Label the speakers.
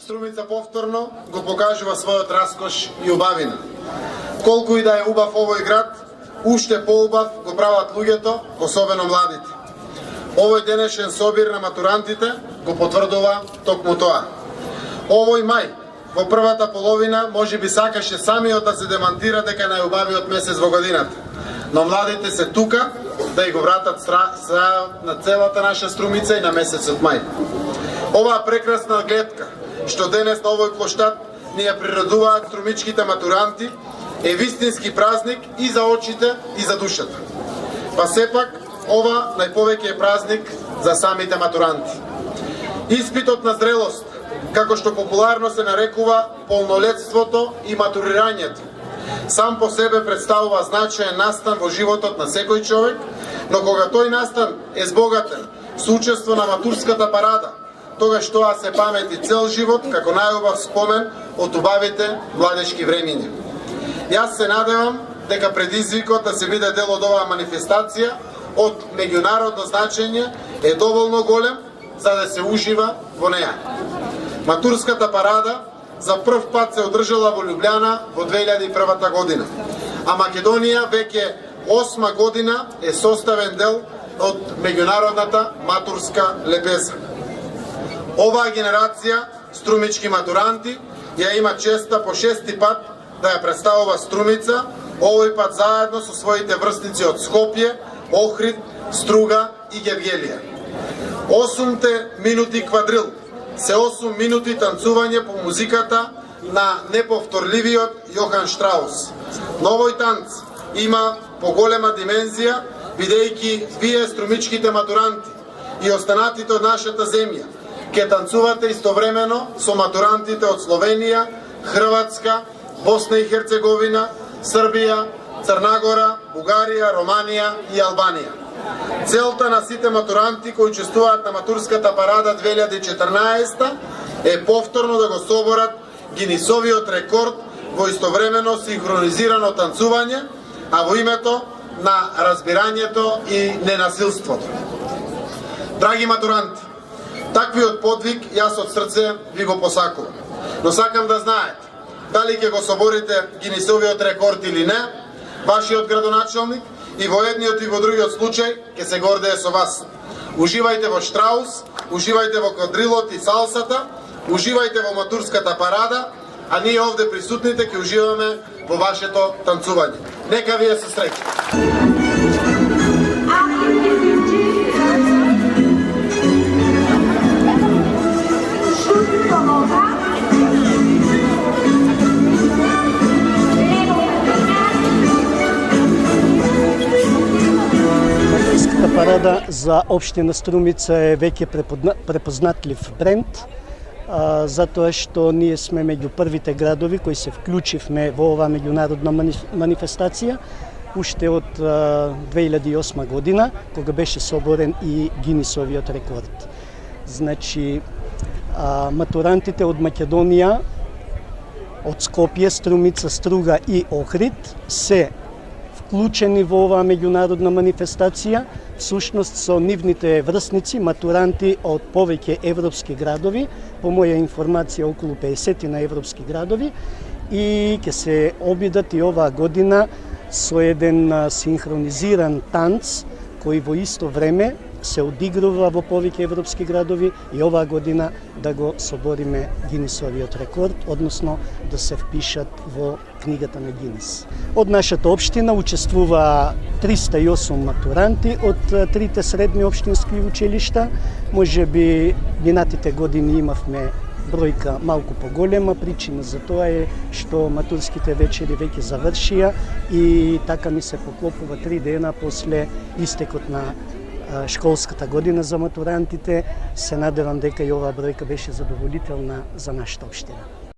Speaker 1: Струмица повторно го покажува својот раскош и убавина. Колку и да е убав овој град, уште поубав го прават луѓето, особено младите. Овој денешен собир на матурантите го потврдува токму тоа. Овој мај, во првата половина, можеби сакаше самиот да се демантира дека најубавиот месец во годината. Но младите се тука да ја го вратат на целата наша Струмица и на месецот мај. Оваа прекрасна гледка, што денес на овој плоштад ни ја приредуваат струмичките матуранти, е вистински празник и за очите и за душата. Па сепак, ова најповеќе е празник за самите матуранти. Испитот на зрелост, како што популарно се нарекува полнолетството и матурирањето, сам по себе представува значаен настан во животот на секој човек, но кога тој настан е збогатен со учество на матурската парада, тогаш тоа се памети цел живот како најубав спомен од убавите младешки времиња. Јас се надевам дека предизвикот да се биде дел од оваа манифестација од меѓународно значење е доволно голем за да се ужива во неа. Матурската парада за прв пат се одржала во Љубљана во 2001 година, а Македонија веќе 8 година е составен дел од меѓународната матурска лепеза. Оваа генерација струмички матуранти ја има честа по 6-ти пат да ја представува Струмица, овој пат заедно со своите врсници од Скопје, Охрид, Струга и Гевгелија. 8 минути квадрил се 8 минути танцување по музиката на неповторливиот Јохан Штраус. Но овој танц има поголема димензија, бидејќи вие струмичките матуранти и останатите од нашата земја ќе танцувате истовремено со матурантите од Словенија, Хрватска, Босна и Херцеговина, Србија, Црна Бугарија, Романија и Албанија. Целта на сите матуранти кои учествуваат на матурската парада 2014 е повторно да го соборат Гинисовиот рекорд во истовремено синхронизирано танцување, а во името на разбирањето и ненасилството. Драги матуранти, таквиот подвиг јас од срце ви го посакувам. Но сакам да знаете, дали ќе го соборите Гинисовиот рекорд или не, вашиот градоначалник и во едниот и во другиот случај ќе се гордее со вас. Уживајте во Штраус, уживајте во квадрилот и салсата, уживајте во матурската парада, а ние овде присутните ќе уживаме во вашето танцување. Нека ви е со среќа.
Speaker 2: Парада за општина Струмица е веќе препознатлив бренд, затоа што ние сме меѓу првите градови кои се вклучивме во оваа меѓународна манифестација уште од 2008 година, кога беше соборен и Гинисовиот рекорд. Значи, матурантите од Македонија, од Скопје, Струмица, Струга и Охрид се вклучени во оваа меѓународна манифестација, всушност со нивните врсници, матуранти од повеќе европски градови, по моја информација околу 50 на европски градови, и ќе се обидат и оваа година со еден синхронизиран танц кој во исто време се одигрува во повеќе европски градови и оваа година да го собориме Гинисовиот рекорд, односно да се впишат во книгата на Гинис. Од нашата општина учествува 308 матуранти од трите средни општински училишта. Можеби минатите години имавме бројка малку поголема, причина за тоа е што матурските вечери веќе завршија и така ми се поклопува 3 дена после истекот на школската година за матурантите. Се надевам дека и оваа бројка беше задоволителна за нашата општина.